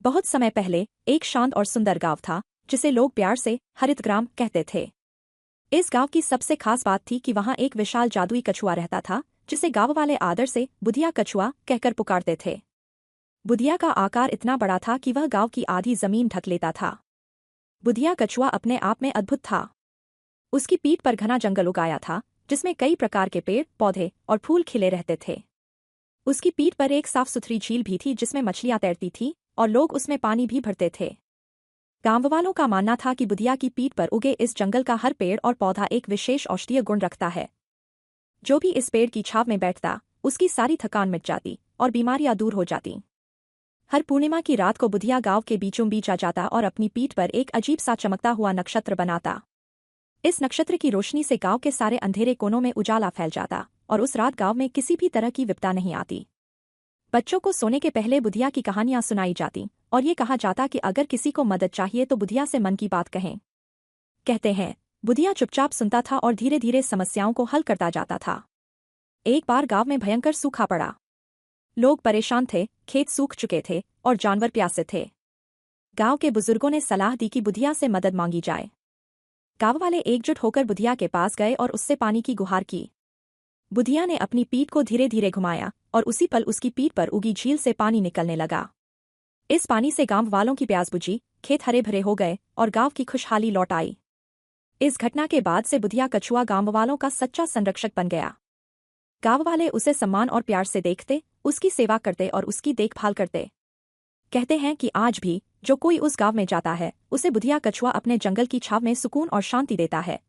बहुत समय पहले एक शांत और सुंदर गांव था जिसे लोग प्यार से हरित ग्राम कहते थे। इस गांव की सबसे खास बात थी कि वहां एक विशाल जादुई कछुआ रहता था जिसे गांव वाले आदर से बुधिया कछुआ कहकर पुकारते थे। बुधिया का आकार इतना बड़ा था कि वह गांव की आधी जमीन ढक लेता था। बुधिया कछुआ अपने आप में अद्भुत था। उसकी पीठ पर घना जंगल उगाया था जिसमें कई प्रकार के पेड़ पौधे और फूल खिले रहते थे। उसकी पीठ पर एक साफ सुथरी झील भी थी जिसमें मछलियां तैरती थीं और लोग उसमें पानी भी भरते थे। गांव वालों का मानना था कि बुधिया की पीठ पर उगे इस जंगल का हर पेड़ और पौधा एक विशेष औषधीय गुण रखता है। जो भी इस पेड़ की छाव में बैठता उसकी सारी थकान मिट जाती और बीमारियां दूर हो जाती। हर पूर्णिमा की रात को बुधिया गांव के बीचों बीच आ जाता और अपनी पीठ पर एक अजीब सा चमकता हुआ नक्षत्र बनाता। इस नक्षत्र की रोशनी से गांव के सारे अंधेरे कोनों में उजाला फैल जाता और उस रात गांव में किसी भी तरह की विपदा नहीं आती। बच्चों को सोने के पहले बुधिया की कहानियां सुनाई जाती और ये कहा जाता कि अगर किसी को मदद चाहिए तो बुधिया से मन की बात कहें। कहते हैं बुधिया चुपचाप सुनता था और धीरे धीरे समस्याओं को हल करता जाता था। एक बार गांव में भयंकर सूखा पड़ा। लोग परेशान थे, खेत सूख चुके थे और जानवर प्यासे थे। गांव के बुजुर्गों ने सलाह दी कि बुधिया से मदद मांगी जाए। गांव वाले एकजुट होकर बुधिया के पास गए और उससे पानी की गुहार की। बुधिया ने अपनी पीठ को धीरे धीरे घुमाया और उसी पल उसकी पीठ पर उगी झील से पानी निकलने लगा। इस पानी से गांव वालों की प्यास बुझी, खेत हरे भरे हो गए और गांव की खुशहाली लौट आई। इस घटना के बाद से बुधिया कछुआ गांव वालों का सच्चा संरक्षक बन गया। गांव वाले उसे सम्मान और प्यार से देखते, उसकी सेवा करते और उसकी देखभाल करते। कहते हैं कि आज भी जो कोई उस गांव में जाता है उसे बुधिया कछुआ अपने जंगल की छाव में सुकून और शांति देता है।